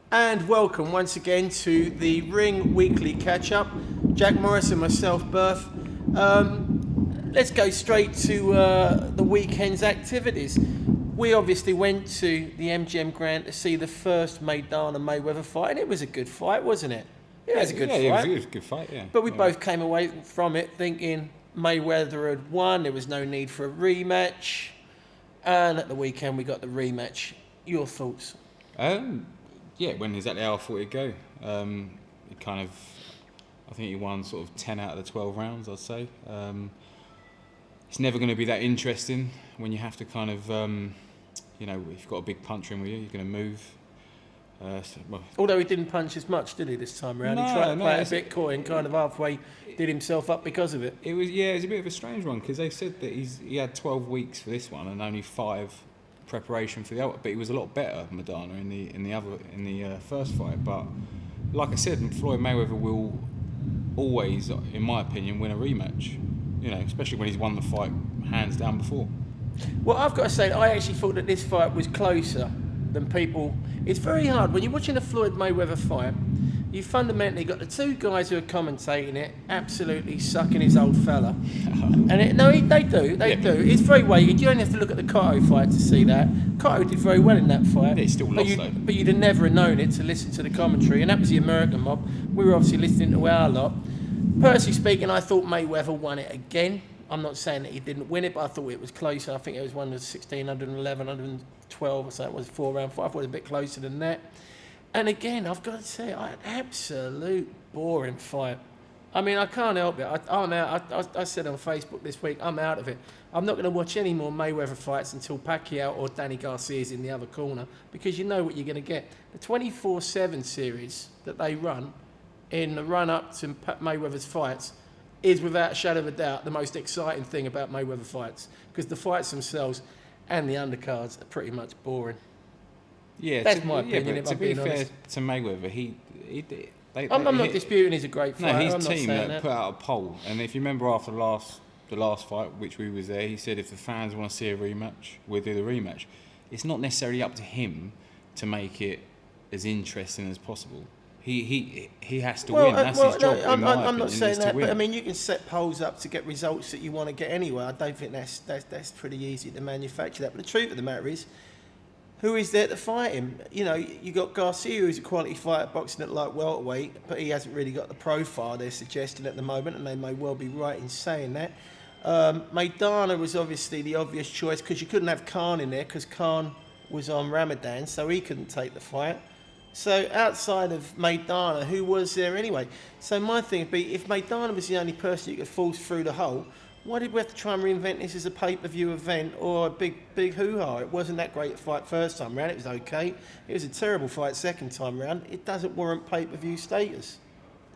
And welcome once again to the Ring Weekly Catch-Up. Jack Morris and myself, Berth. Let's go straight to the weekend's activities. We obviously went to the MGM Grand to see the first Maidana-Mayweather fight, and it was a good fight, wasn't it? It was a good fight. It was a good fight, yeah. But we both came away from it thinking Mayweather had won, there was no need for a rematch. And at the weekend we got the rematch. Your thoughts? Yeah, when exactly how I thought it'd go. It kind of, I think he won sort of 10 out of the 12 rounds, I'd say. It's never going to be that interesting when you have to kind of, if you've got a big puncher in with you, you're going to move. Although he didn't punch as much, did he, this time around? He tried to play a bit coy and kind of halfway did himself up because of it. It was a bit of a strange one because they said that he had 12 weeks for this one and only 5 preparation for the other, but he was a lot better, Maidana, in the first fight. But like I said, Floyd Mayweather will always, in my opinion, win a rematch. Especially when he's won the fight hands down before. Well, I've got to say, I actually thought that this fight was closer than people. It's very hard when you're watching a Floyd Mayweather fight. You fundamentally got the two guys who are commentating it absolutely sucking his old fella. They do. It's very weighted. You only have to look at the Cotto fight to see that. Cotto did very well in that fight. Yeah, he still lost though. But you'd have never known it to listen to the commentary, and that was the American mob. We were obviously listening to our lot. Personally speaking, I thought Mayweather won it again. I'm not saying that he didn't win it, but I thought it was closer. I think it was one of 16, 111, 112 or so. It was 4-round fight. I thought it was a bit closer than that. And again, I've got to say, an absolute boring fight. I mean, I can't help it. I'm out. I said on Facebook this week, I'm out of it. I'm not going to watch any more Mayweather fights until Pacquiao or Danny Garcia's in the other corner, because you know what you're going to get. The 24/7 series that they run in the run-up to Mayweather's fights is, without a shadow of a doubt, the most exciting thing about Mayweather fights, because the fights themselves and the undercards are pretty much boring. Yeah, that's my opinion. But to be fair to Mayweather, I'm not disputing he's a great fighter. No, his team put out a poll, and if you remember after the last fight, which we was there, he said if the fans want to see a rematch, we'll do the rematch. It's not necessarily up to him to make it as interesting as possible. He has to win. That's his job. I'm not saying that, but I mean, you can set polls up to get results that you want to get anyway. I don't think that's pretty easy to manufacture that. But the truth of the matter is, who is there to fight him? You got Garcia, who's a quality fighter, boxing at light welterweight, but he hasn't really got the profile they're suggesting at the moment, and they may well be right in saying that. Maidana was obviously the obvious choice because you couldn't have Khan in there because Khan was on Ramadan, so he couldn't take the fight. So outside of Maidana, who was there anyway? So my thing would be, if Maidana was the only person you could force through the hole, why did we have to try and reinvent this as a pay-per-view event or a big hoo-ha? It wasn't that great a fight first time round. It was okay. It was a terrible fight second time round. It doesn't warrant pay-per-view status,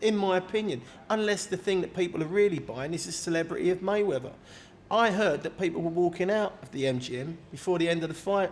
in my opinion, unless the thing that people are really buying is the celebrity of Mayweather. I heard that people were walking out of the MGM before the end of the fight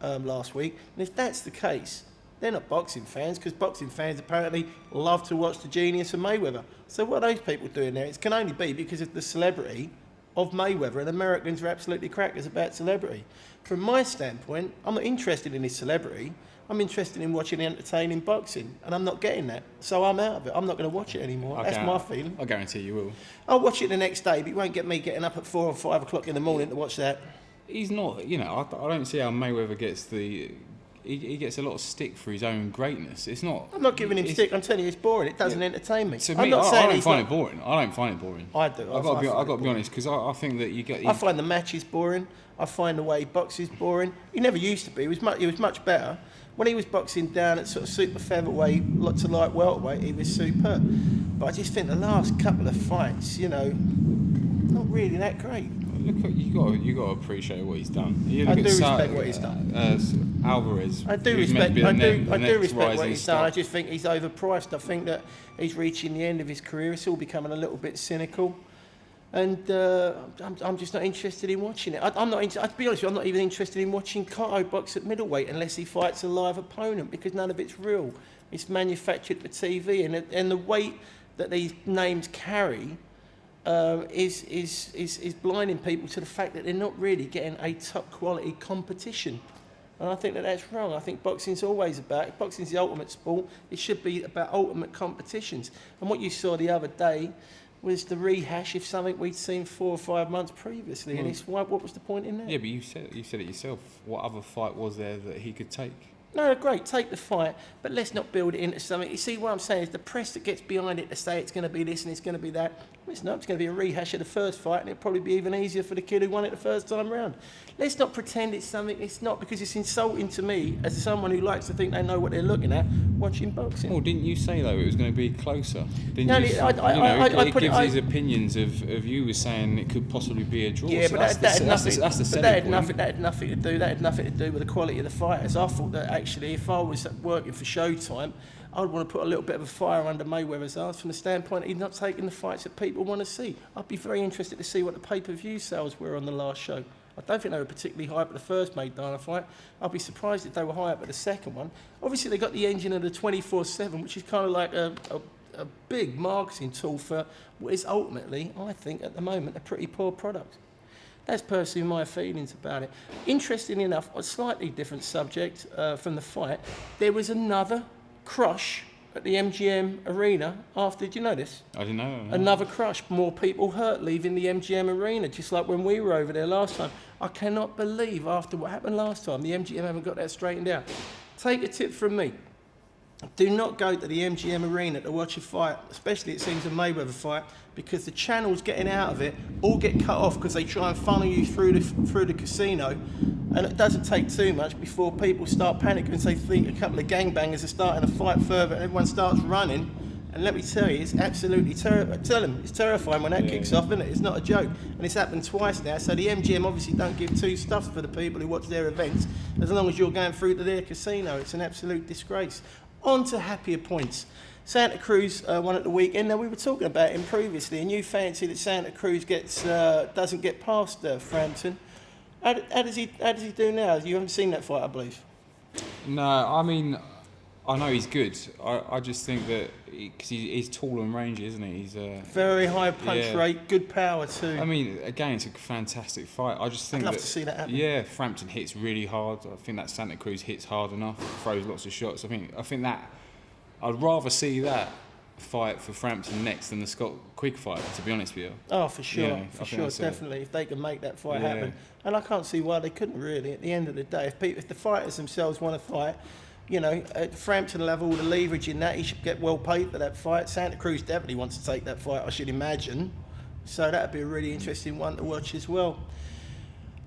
last week, and if that's the case, they're not boxing fans, because boxing fans apparently love to watch the genius of Mayweather. So what are those people doing there? It can only be because of the celebrity of Mayweather, and Americans are absolutely crackers about celebrity. From my standpoint, I'm not interested in his celebrity. I'm interested in watching entertaining boxing, and I'm not getting that. So I'm out of it. I'm not going to watch it anymore. That's my feeling. I guarantee you will. I'll watch it the next day, but it won't get me getting up at 4 or 5 o'clock in the morning to watch that. He's not, I don't see how Mayweather gets he gets a lot of stick for his own greatness. It's not. I'm not giving him stick. I'm telling you, it's boring. It doesn't entertain me. To me, I don't find it boring. I don't find it boring. I do. I've got to be honest, because I think that you get. I find the matches boring. I find the way he boxes boring. He never used to be. He was much better. When he was boxing down at sort of super featherweight to light welterweight, he was superb. But I just think the last couple of fights, not really that great. Look, you got to appreciate what he's done. I do respect what he's done. Alvarez. I do respect what he's done. I just think he's overpriced. I think that he's reaching the end of his career. It's all becoming a little bit cynical, and I'm just not interested in watching it. I'm not. To be honest with you, I'm not even interested in watching Cotto box at middleweight unless he fights a live opponent, because none of it's real. It's manufactured for TV, and the weight that these names carry is blinding people to the fact that they're not really getting a top quality competition. And I think that that's wrong. I think boxing's boxing's the ultimate sport. It should be about ultimate competitions. And what you saw the other day was the rehash of something we'd seen 4 or 5 months previously. And what was the point in that? Yeah, but you said it yourself. What other fight was there that he could take? No, great, take the fight, but let's not build it into something. You see, what I'm saying is the press that gets behind it to say it's going to be this and it's going to be that, well, it's not. It's going to be a rehash of the first fight, and it'll probably be even easier for the kid who won it the first time round. Let's not pretend it's something it's not, because it's insulting to me as someone who likes to think they know what they're looking at watching boxing. Well, didn't you say, though, it was going to be closer? Didn't No, you? I It put gives his opinions of you as saying it could possibly be a draw. Yeah, so but that had nothing. nothing to do. That had nothing to do with the quality of the fighters. I thought that actually, if I was working for Showtime, I'd want to put a little bit of a fire under Mayweather's arse from the standpoint he's not taking the fights that people want to see. I'd be very interested to see what the pay-per-view sales were on the last show. I don't think they were particularly high up at the first Maidana fight. I'd be surprised if they were high up at the second one. Obviously, they got the engine of the 24/7, which is kind of like a big marketing tool for what is ultimately, I think, at the moment, a pretty poor product. That's personally my feelings about it. Interestingly enough, a slightly different subject from the fight, there was another crush at the MGM Arena after, did you know this? I didn't know. Another crush, more people hurt leaving the MGM Arena, just like when we were over there last time. I cannot believe after what happened last time, the MGM haven't got that straightened out. Take a tip from me. Do not go to the MGM Arena to watch a fight, especially it seems a Mayweather fight, because the channels getting out of it all get cut off because they try and funnel you through the casino, and it doesn't take too much before people start panicking and they think a couple of gangbangers are starting to fight further and everyone starts running. And let me tell you, it's absolutely terrifying. It's terrifying when that kicks off, isn't it? It's not a joke. And it's happened twice now. So the MGM obviously don't give two stuffs for the people who watch their events, as long as you're going through to their casino. It's an absolute disgrace. On to happier points. Santa Cruz won at the weekend. Now, we were talking about him previously, and you fancy that Santa Cruz doesn't get past Frampton. How does he do now? You haven't seen that fight, I believe. No, I mean, I know he's good. I just think that because he's tall and rangy, isn't he? He's very high punch rate, good power too. I mean, again, it's a fantastic fight. I just think I'd love to see that happen. Yeah, Frampton hits really hard. I think that Santa Cruz hits hard enough, throws lots of shots. I think that I'd rather see that fight for Frampton next than the Scott Quigg fight, to be honest with you. Oh, for sure, Yeah, for sure, definitely. If they can make that fight happen, and I can't see why they couldn't really. At the end of the day, if the fighters themselves want to fight, you know, Frampton will have all the leverage in that. He should get well paid for that fight. Santa Cruz definitely wants to take that fight, I should imagine. So that'd be a really interesting one to watch as well.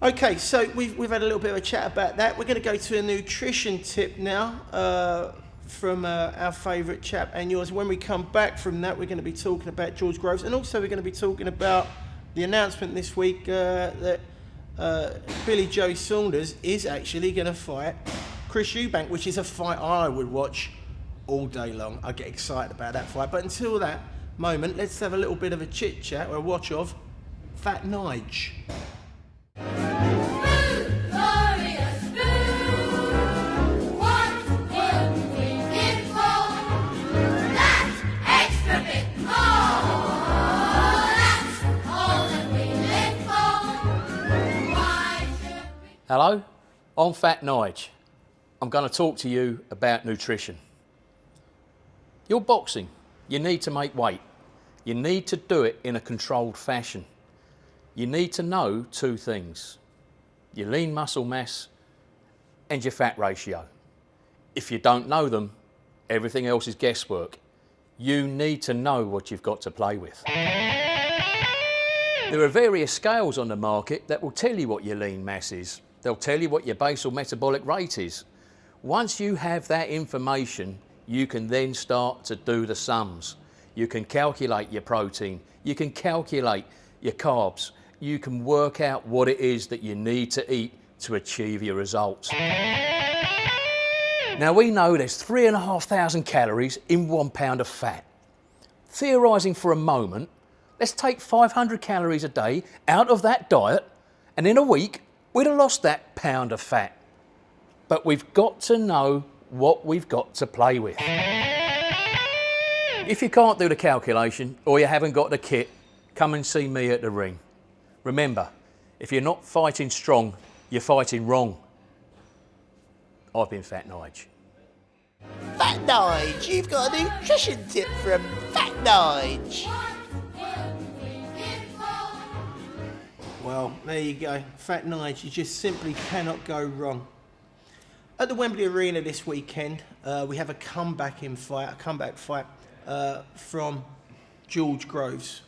Okay, so we've had a little bit of a chat about that. We're going to go to a nutrition tip now from our favourite chap and yours. When we come back from that, we're going to be talking about George Groves, and also we're going to be talking about the announcement this week that Billy Joe Saunders is actually going to fight Chris Eubank, which is a fight I would watch all day long. I get excited about that fight. But until that moment, let's have a little bit of a chit chat or a watch of Fat Nige. Hello, I'm Fat Nige. I'm going to talk to you about nutrition. You're boxing. You need to make weight. You need to do it in a controlled fashion. You need to know two things: your lean muscle mass and your fat ratio. If you don't know them, everything else is guesswork. You need to know what you've got to play with. There are various scales on the market that will tell you what your lean mass is. They'll tell you what your basal metabolic rate is. Once you have that information, you can then start to do the sums. You can calculate your protein, you can calculate your carbs, you can work out what it is that you need to eat to achieve your results. Now, we know there's 3,500 calories in 1 pound of fat. Theorising for a moment, let's take 500 calories a day out of that diet, and in a week, we'd have lost that pound of fat. But we've got to know what we've got to play with. If you can't do the calculation or you haven't got the kit, come and see me at the ring. Remember, if you're not fighting strong, you're fighting wrong. I've been Fat Nige. Fat Nige, you've got a nutrition tip from Fat Nige. Well, there you go. Fat Nige, you just simply cannot go wrong. At the Wembley Arena this weekend, we have a comeback fight from George Groves.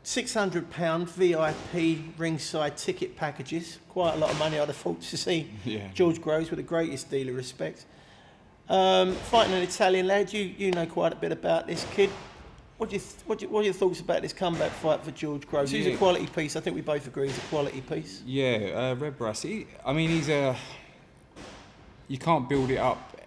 £600 VIP ringside ticket packages. Quite a lot of money, I'd have thought, to see George Groves with the greatest deal of respect. Fighting an Italian lad, you know quite a bit about this kid. What are your thoughts about this comeback fight for George Groves? He's a quality piece. I think we both agree he's a quality piece. Yeah, Red Brass. You can't build it up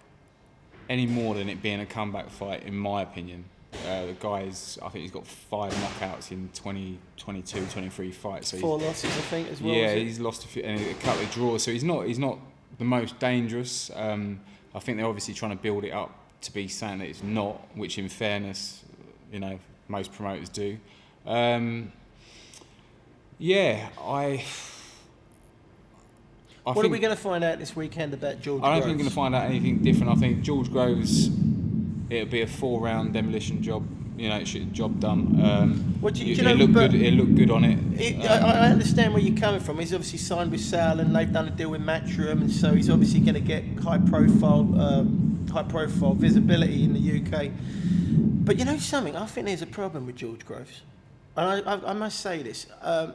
any more than it being a comeback fight, in my opinion. The guy's, I think he's got 5 knockouts in 22, 23 fights. So 4 losses, I think, as well. Yeah, he's lost a few, and a couple of draws. So he's not the most dangerous. I think they're obviously trying to build it up to be saying that it's not, which in fairness, most promoters do. What are we going to find out this weekend about George Groves? I don't think we're going to find out anything different. I think George Groves, it'll be a 4-round demolition job. Job done. It looked good on it. I understand where you're coming from. He's obviously signed with Sal, and they've done a deal with Matchroom, and so he's obviously going to get high profile visibility in the UK. But you know something? I think there's a problem with George Groves, and I must say this. I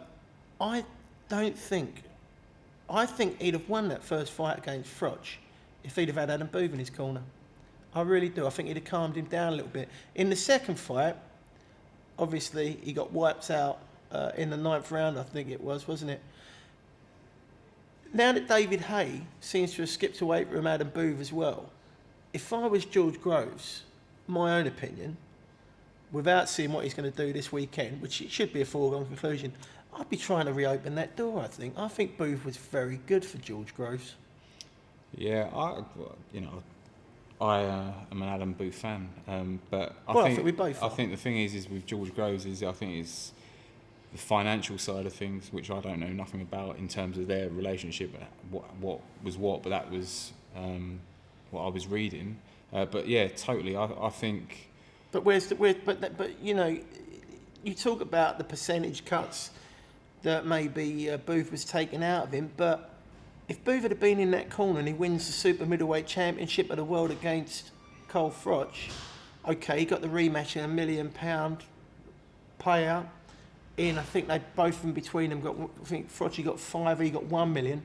think he'd have won that first fight against Froch if he'd have had Adam Booth in his corner. I really do. I think he'd have calmed him down a little bit. In the second fight, obviously, he got wiped out in the 9th round, I think it was, wasn't it? Now that David Haye seems to have skipped away from Adam Booth as well, if I was George Groves, my own opinion, without seeing what he's going to do this weekend, which it should be a foregone conclusion, I'd be trying to reopen that door, I think. I think Booth was very good for George Groves. Yeah, I am an Adam Booth fan, but I think we both are. I think the thing is with George Groves I think it's the financial side of things, which I don't know nothing about in terms of their relationship. What was what, but that was what I was reading. But yeah, totally. I think. But you talk about the percentage cuts that maybe Booth was taken out of him, but. If Booth had been in that corner and he wins the super middleweight championship of the world against Cole Froch, okay, he got the rematch and £1 million payout. I think they both in between them got. I think Froch got 5, he got 1 million.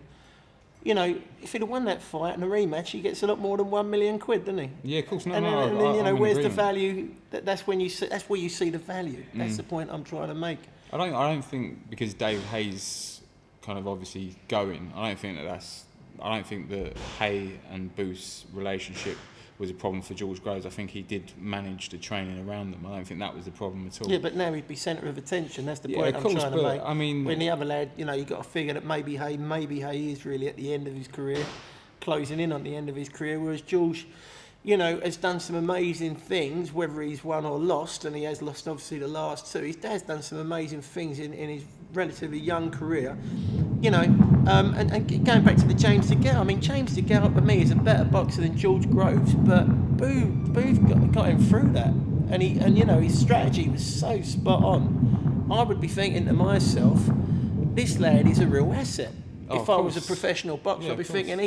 If he'd have won that fight and a rematch, he gets a lot more than £1 million, doesn't he? Yeah, of course. And then where's the value? That's when you see. That's where you see the value. That's the point I'm trying to make. I don't think because David Haye's kind of obviously going. I don't think that Haye and Booth's relationship was a problem for George Groves. I think he did manage the training around them. I don't think that was the problem at all. Yeah, but now he'd be centre of attention. That's the point I'm trying to make. I mean, when the other lad, you've got to figure that maybe Haye is really at the end of his career, closing in on the end of his career, whereas George, has done some amazing things, whether he's won or lost, and he has lost obviously the last 2. His dad's done some amazing things in his relatively young career, and going back to the James DeGale, James DeGale for me is a better boxer than George Groves, but Booth got him through that, and his strategy was so spot on. I would be thinking to myself, this lad is a real asset. If I was a professional boxer, I'd be thinking, and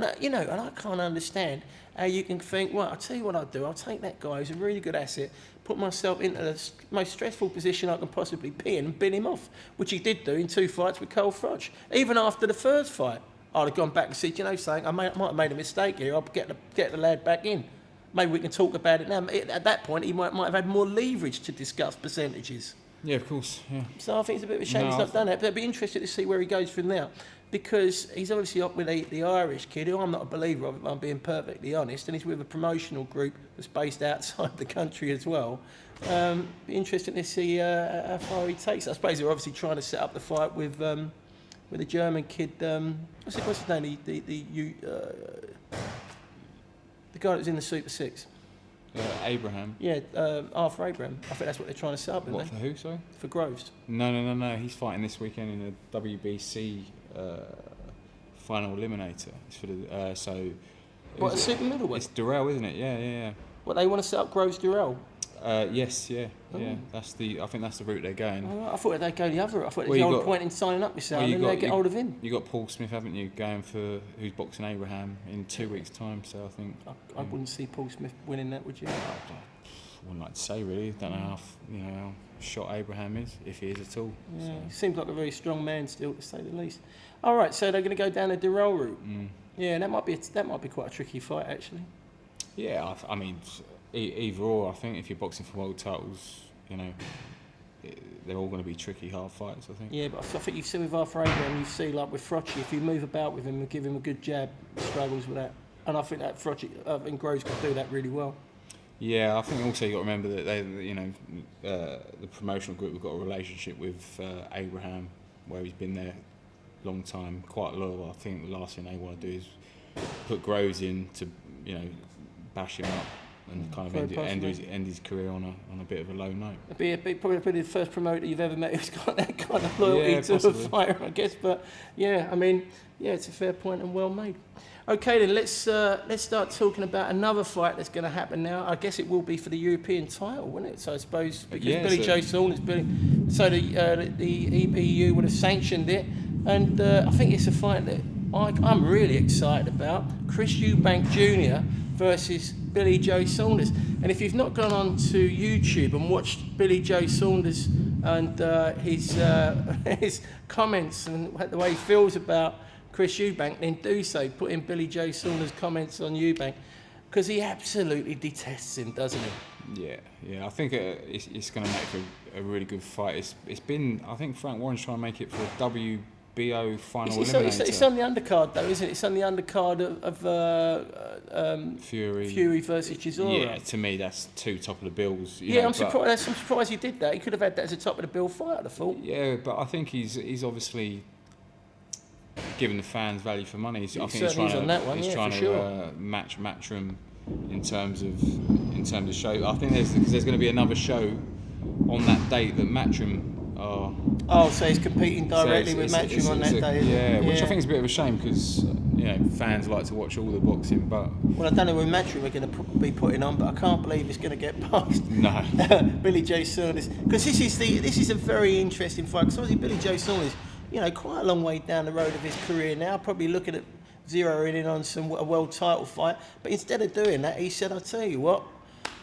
I can't understand how you can think, well, I'll tell you what I'll do. I'll take that guy who's a really good asset, put myself into the most stressful position I can possibly be in and bin him off, which he did do in 2 fights with Cole Froch. Even after the first fight, I'd have gone back and said, something, I might have made a mistake here. I'll get the lad back in. Maybe we can talk about it now. At that point, he might have had more leverage to discuss percentages. Yeah, of course. Yeah. So I think it's a bit of a shame he's not done that. But I'd be interested to see where he goes from now, because he's obviously up with the Irish kid, who I'm not a believer of, if I'm being perfectly honest, and he's with a promotional group that's based outside the country as well. Be interesting to see how far he takes it. I suppose they're obviously trying to set up the fight with a German kid. What's his name? The guy that was in the Super 6. Abraham. Yeah, Arthur Abraham. I think that's what they're trying to set up, What, for who, sorry? For Groves. No. He's fighting this weekend in a WBC final eliminator. It's for the What, a super middleweight? It's Durrell, isn't it? Yeah. What, they want to set up Groves Durrell? Yes, yeah. I think that's the route they're going. Oh, I thought they'd go the other. I thought Well, there's you no got- point in signing up with Sal you and they get hold of him. You got Paul Smith, haven't you, going for who's boxing Abraham in 2 weeks' time? So I think I wouldn't see Paul Smith winning that, would you? I wouldn't like to say really. Don't know how shot Abraham is, if he is at all. Yeah, So. he seems like a very strong man still, to say the least. All right, so they're going to go down the Durrell route. Yeah, that might be quite a tricky fight, actually. Yeah, I mean, either or. I think if you're boxing for world titles, they're all going to be tricky, hard fights. I think. Yeah, but I think you've seen with Arthur Abraham, you see like with Frocci, if you move about with him and give him a good jab, he struggles with that. And I think that Frocci and Groves could do that really well. Yeah, I think also you got to remember that the promotional group have got a relationship with Abraham, where he's been there a long time, quite loyal. I think the last thing they want to do is put Groves in to bash him up and kind of end his career on a bit of a low note. It'd be probably the first promoter you've ever met who's got that kind of loyalty to possibly. a fighter, I guess. But it's a fair point and well made. Okay, then let's start talking about another fight that's going to happen now. I guess it will be for the European title, won't it? So I suppose because Billy Joe Saunders, so the EBU would have sanctioned it, and I think it's a fight that I'm really excited about. Chris Eubank Jr. versus Billy Joe Saunders. And if you've not gone on to YouTube and watched Billy Joe Saunders and his comments and the way he feels about Chris Eubank, then do so. Put in Billy Joe Saunders' comments on Eubank, because he absolutely detests him, doesn't he? Yeah. I think it's going to make for a really good fight. It's been, I think Frank Warren's trying to make it for a WBO final eliminator. It's on the undercard though, isn't it? It's on the undercard of Fury versus Chisora. Yeah, to me that's two top of the bills. I'm surprised he did that. He could have had that as a top of the bill fight, I'd have thought. Yeah, but I think he's obviously giving the fans value for money. I think he's trying to match Matchroom in terms of show. I think there's going to be another show on that date that Matchroom are. Oh, so he's competing directly with Matchroom on that day. Yeah, which I think is a bit of a shame because fans like to watch all the boxing, but. Well, I don't know when Matchroom are going to be putting on, but I can't believe it's going to get past. No. Billy Joe Saunders, because this is a very interesting fight. Because obviously Billy Joe Saunders, quite a long way down the road of his career now, probably looking at zeroing in on a world title fight. But instead of doing that, he said, I'll tell you what,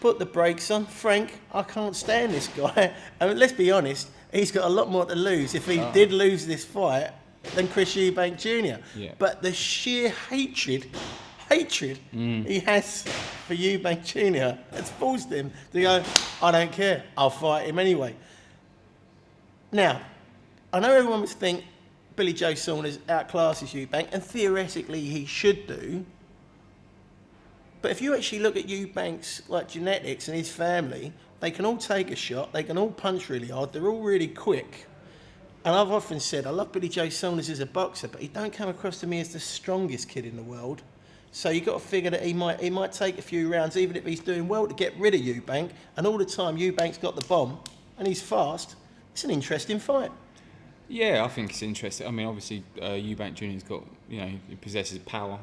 put the brakes on. Frank, I can't stand this guy. And let's be honest, he's got a lot more to lose if he did lose this fight than Chris Eubank Jr. Yeah. But the sheer hatred he has for Eubank Jr. has forced him to go, I don't care, I'll fight him anyway. Now, I know everyone would think Billy Joe Saunders outclasses Eubank, and theoretically he should do. But if you actually look at Eubank's genetics and his family, they can all take a shot, they can all punch really hard, they're all really quick. And I've often said, I love Billy Joe Saunders as a boxer, but he don't come across to me as the strongest kid in the world. So you've got to figure that he might take a few rounds, even if he's doing well, to get rid of Eubank. And all the time Eubank's got the bomb, and he's fast. It's an interesting fight. Yeah, I think it's interesting. I mean, obviously, Eubank Jr.'s got, he possesses power.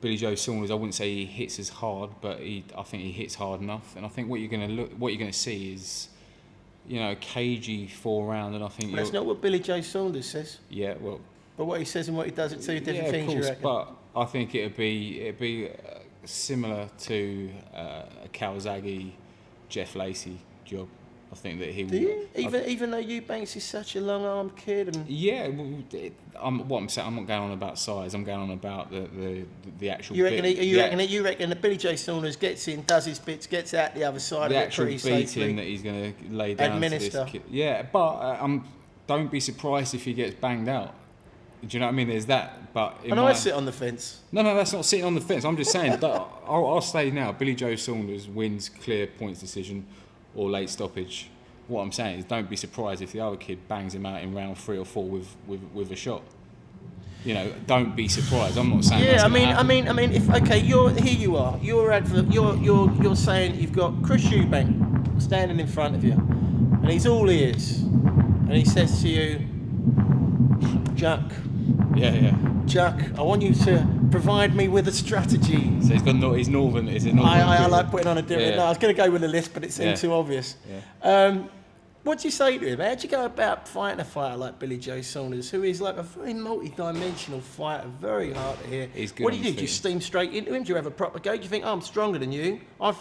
Billy Joe Saunders, I wouldn't say he hits as hard, but I think he hits hard enough. And I think what you're going to see is, a cagey 4-round, and I think that's not what Billy Joe Saunders says. Yeah, well. But what he says and what he does are two different things. Of course, you reckon? But I think it'd be similar to a Calzaghe, Jeff Lacey job. I think that he. Do you? Even though Eubanks is such a long-armed kid, and yeah, what I'm saying, I'm not going on about size. I'm going on about the actual. You reckon? You reckon that Billy Joe Saunders gets in, does his bits, gets out the other side of it pretty safely? The actual beating that he's going to lay down administer. To this kid. Yeah, but don't be surprised if he gets banged out. Do you know what I mean? There's that, but I sit on the fence. No, that's not sitting on the fence. I'm just saying that I'll say now, Billy Joe Saunders wins clear points decision or late stoppage. What I'm saying is, don't be surprised if the other kid bangs him out in round 3 or 4 with a shot. Don't be surprised. I'm not saying. Yeah, I mean, if here you are. You're saying you've got Chris Eubank standing in front of you, and he's all ears, and he says to you, Jack, Yeah. Chuck, I want you to provide me with a strategy. So he's northern. Is it northern? I like putting on a different. Yeah. No, I was going to go with a list, but it seemed Yeah. too obvious. Yeah. What do you say to him? How do you go about fighting a fighter like Billy Joe Saunders, who is like a very multi-dimensional fighter, very hard to hit? He's good What do on you do? his Do you feet. steam straight into him? Do you have a proper go? Do you think, I'm stronger than you? I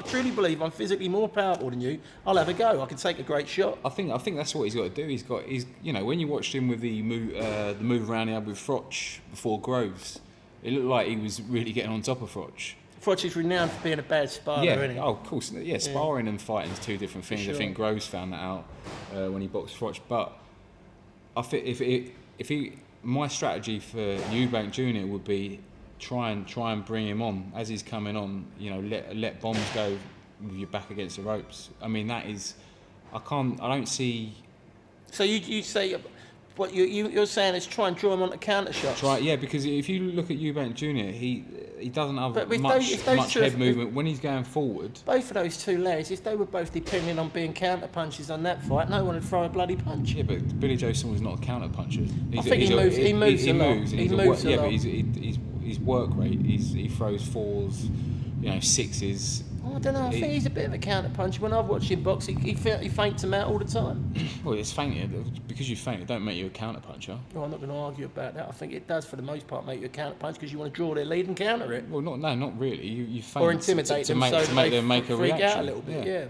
truly believe I'm physically more powerful than you. I'll have a go. I can take a great shot. I think that's what he's got to do. He's when you watched him with the move around he had with Froch before Groves, it looked like he was really getting on top of Froch. Froch is renowned for being a bad sparrer, isn't he? Oh, of course. Yeah, sparring and fighting is two different things. Sure. I think Groves found that out when he boxed Froch. But I think my strategy for Eubank Jr. would be try and bring him on as he's coming on. You know, let bombs go with your back against the ropes. I mean, I don't see. So you say, what you're saying is try and draw him onto counter shots. Because if you look at Eubank Jr., he doesn't have But if much those two- head movement when he's going forward. Both of those two lads, if they were both depending on being counter punches on that fight, no one would throw a bloody punch. Yeah, but Billy Joe Saunders is not a counter puncher. I think he moves a lot. He moves a lot. But his work rate. He throws fours, sixes. I don't know. I think he's a bit of a counter puncher. When I've watched him box, he feints them out all the time. Well, it's fainted. Because you faint, it don't make you a counter puncher. No, I'm not going to argue about that. I think it does, for the most part, make you a counter punch because you want to draw their lead and counter it. Well, not really. You faint Or intimidate them make them make a freak reaction. out a little bit, yeah.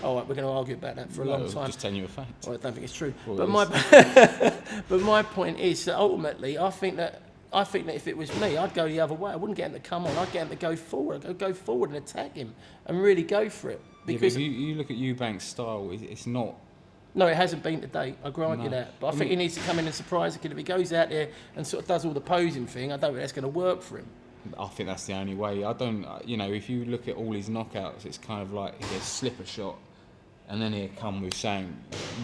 All right, we're going to argue about that for a long time. Just telling you a fact. Well, I don't think it's true. Well, But my point is that ultimately, I think that if it was me, I'd go the other way. I wouldn't get him to come on. I'd get him to go forward. I'd go forward and attack him and really go for it. Because if you look at Eubank's style, it's not. no, it hasn't been to date. I grant you that. But I think he needs to come in and surprise the kid. If he goes out there and sort of does all the posing thing, I don't think that's going to work for him. I think that's the only way. I don't. If you look at all his knockouts, it's kind of like he'll slip a shot, and then he'll come with something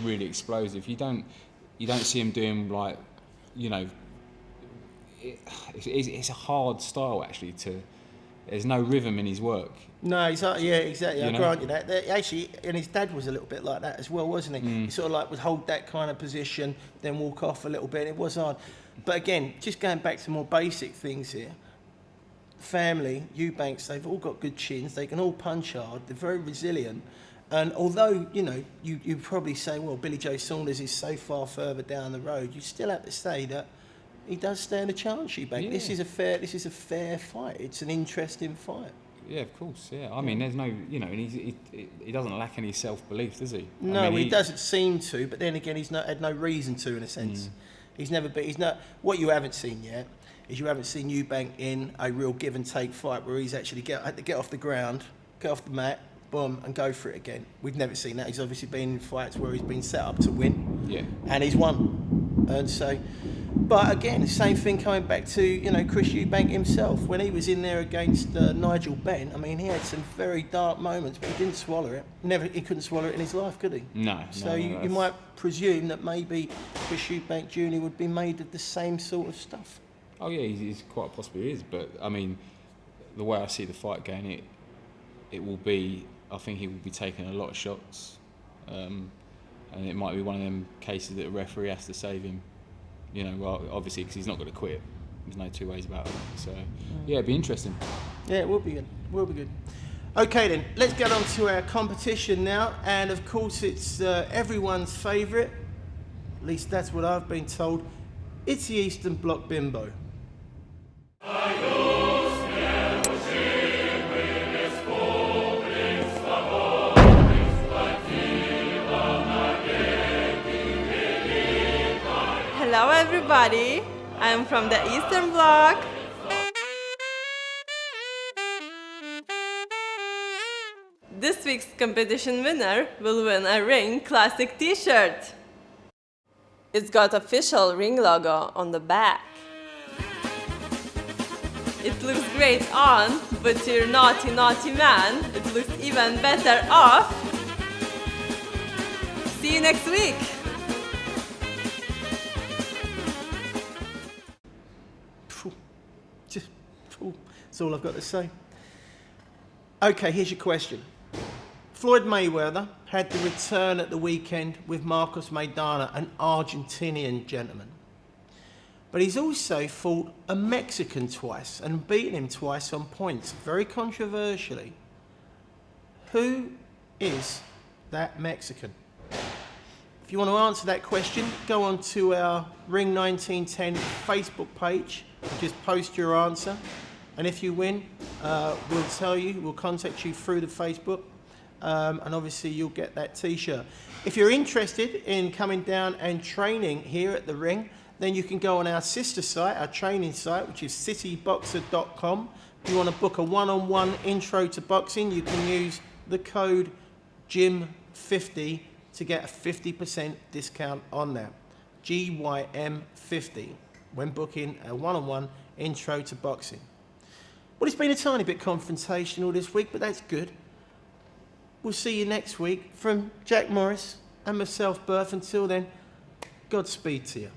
really explosive. You don't see him doing like, it's a hard style actually. There's no rhythm in his work. No, exactly. I know? grant you that. Actually, and his dad was a little bit like that as well, wasn't he? He sort of like would hold that kind of position, then walk off a little bit. It was hard. But again, just going back to more basic things here. Family, Eubanks, they've all got good chins. They can all punch hard. They're very resilient. And although, you probably say, well, Billy Joe Saunders is so far further down the road, you still have to say that he does stand a chance, Eubank. Yeah. This is a fair fight. It's an interesting fight. Yeah, of course. Yeah, I mean, there's no, and he doesn't lack any self-belief, does he? No, he doesn't seem to. But then again, he's had no reason to, in a sense. He's never been. He's not. What you haven't seen yet is you haven't seen Eubank in a real give and take fight where he's actually had to get off the ground, get off the mat, boom, and go for it again. We've never seen that. He's obviously been in fights where he's been set up to win. Yeah. And he's won. And so, but again, same thing coming back to, Chris Eubank himself. When he was in there against Nigel Benn, I mean, he had some very dark moments, but he didn't swallow it. He couldn't swallow it in his life, could he? No. So you might presume that maybe Chris Eubank Jr. would be made of the same sort of stuff. Oh yeah, he's quite possibly is, but I mean, the way I see the fight going, it will be. I think he will be taking a lot of shots, and it might be one of them cases that a referee has to save him. Well, obviously because he's not going to quit. There's no two ways about it. So yeah, it'd be interesting. Yeah, it will be good. Will be good. Okay then, let's get on to our competition now, and of course it's everyone's favourite. At least that's what I've been told. It's the Eastern Bloc Bimbo. Hello everybody, I'm from the Eastern Bloc. This week's competition winner will win a Ring Classic t-shirt. It's got official Ring logo on the back. It looks great on, but to your naughty man, it looks even better off. See you next week! That's all I've got to say. Okay, here's your question. Floyd Mayweather had the return at the weekend with Marcos Maidana, an Argentinian gentleman. But he's also fought a Mexican twice and beaten him twice on points, very controversially. Who is that Mexican? If you want to answer that question, go on to our Ring 1910 Facebook page, just post your answer, and if you win, we'll contact you through the Facebook, and obviously you'll get that t-shirt. If you're interested in coming down and training here at the Ring, then you can go on our sister site, our training site, which is cityboxer.com. If you want to book a one-on-one intro to boxing, you can use the code GYM50 to get a 50% discount on that. GYM50 when booking a one-on-one intro to boxing. Well, it's been a tiny bit confrontational this week, but that's good. We'll see you next week. From Jack Morris and myself, Berth. Until then, Godspeed to you.